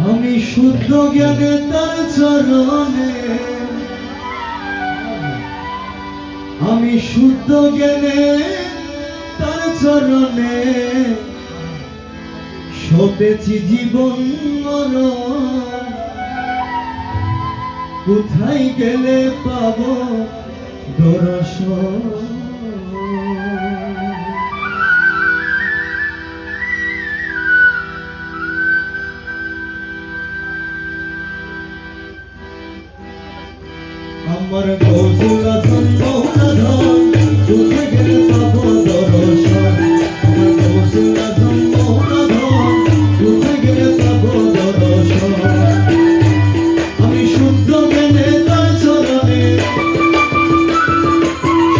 আমি শুদ্ধ জ্ঞানে তার চরণে, আমি শুদ্ধ জ্ঞানে তার চরণে সপেছি জীবন মরণ। কোথায় গেলে পাবো দর্শন? আমার কৌশলা ধন্য ধন, কোথায় গেলে পাবো দর্শন? আমার কৌশলা ধন্য ধন, কোথায় গেলে পাবো দর্শন? আমি শুদ্ধ জ্ঞানে তার চরণে,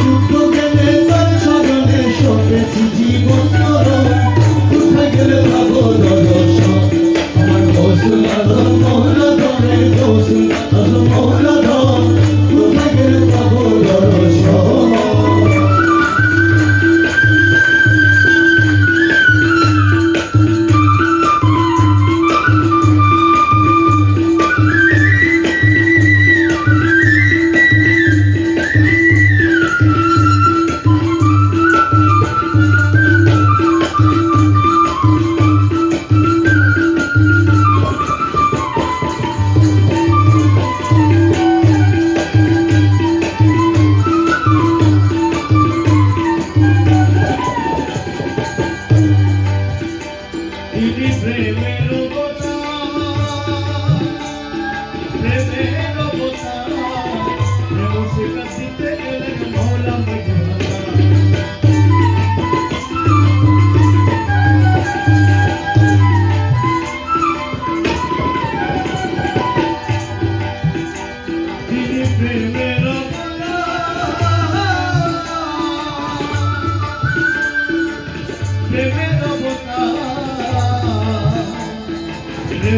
শুদ্ধ জ্ঞানে তার চরণে সপেছি জীবন মরণ। কোথায় গেলে পাবো দর্শন? আমার কৌশলা ধন্য ধনে, কৌশলা ধন্য ধন, কোথায় গেলে পাবো দর্শন?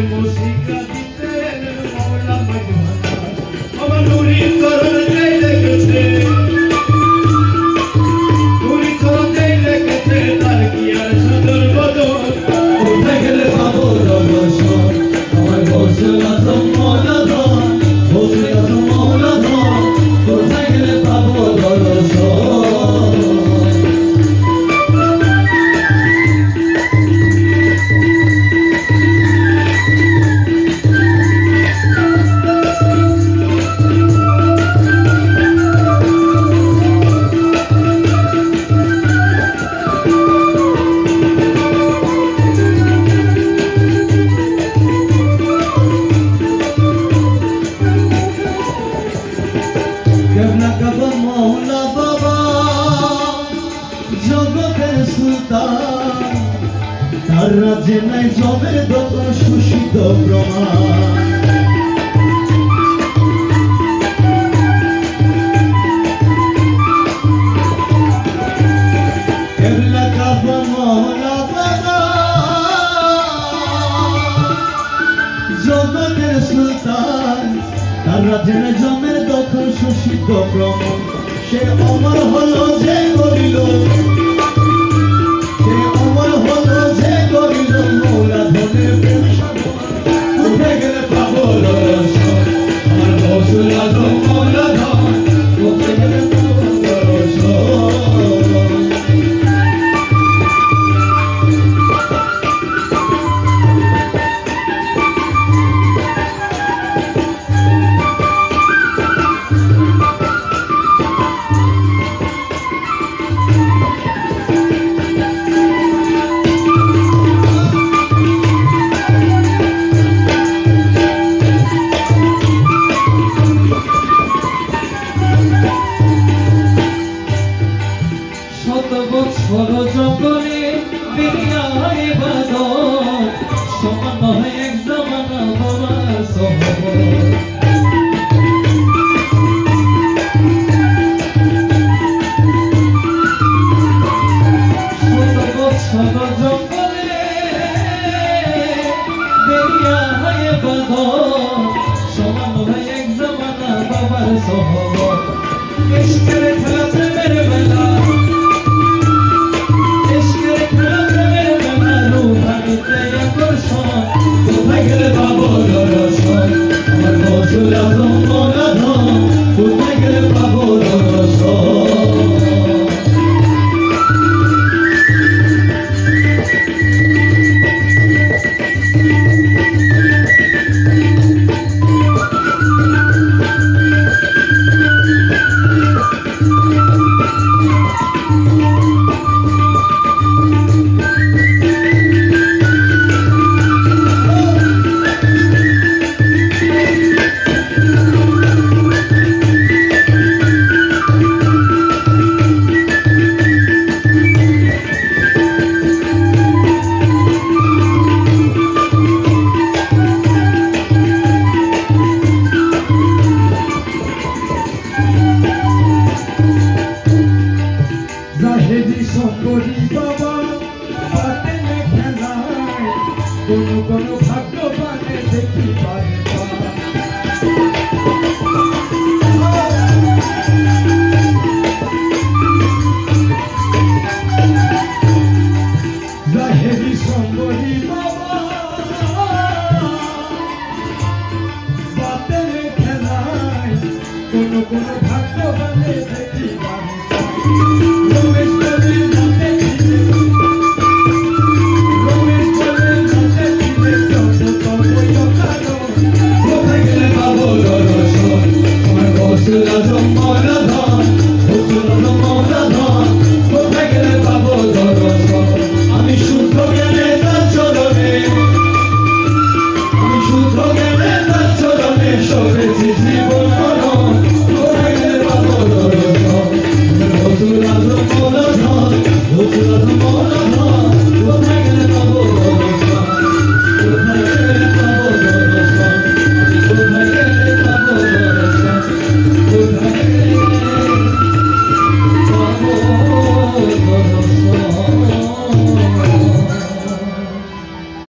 música dice la mañana, como Nuri Corona Legacy, Nuri Corona Legacy, Tarkia Sadar Bador, Utagele Babo Doshan, Amar Bosla Zamona Don, Bosla Zamona Don, Utagele Babo Doshan. তার রাজ্যে নাই জবের দত সুশীত প্রমাণ, কেবলা কাবা মহলা বাবা জগতের সুলতান। তার রাজ্যে নাই জমের দত সুশীত প্রমাণ, সে অমর হলো যে করিল, সে অমর হলো যে করিল মৌলা ধনের প্রেম সাধন। কোথায় গেলে পাবো দর্শন? আমার কৌশলা ধন মৌলা ধন, কোথায় গেলে পাবো দর্শন? জঙ্গলে বেরিয়ায় বাদর, সমান নয় এক জমানা বাবার সহবর। শত বছর জঙ্গলে বেরিয়ায় বাদর, সমান নয় এক জমানা বাবার সহবর। খেলা প্রেমের বেলা মূলধন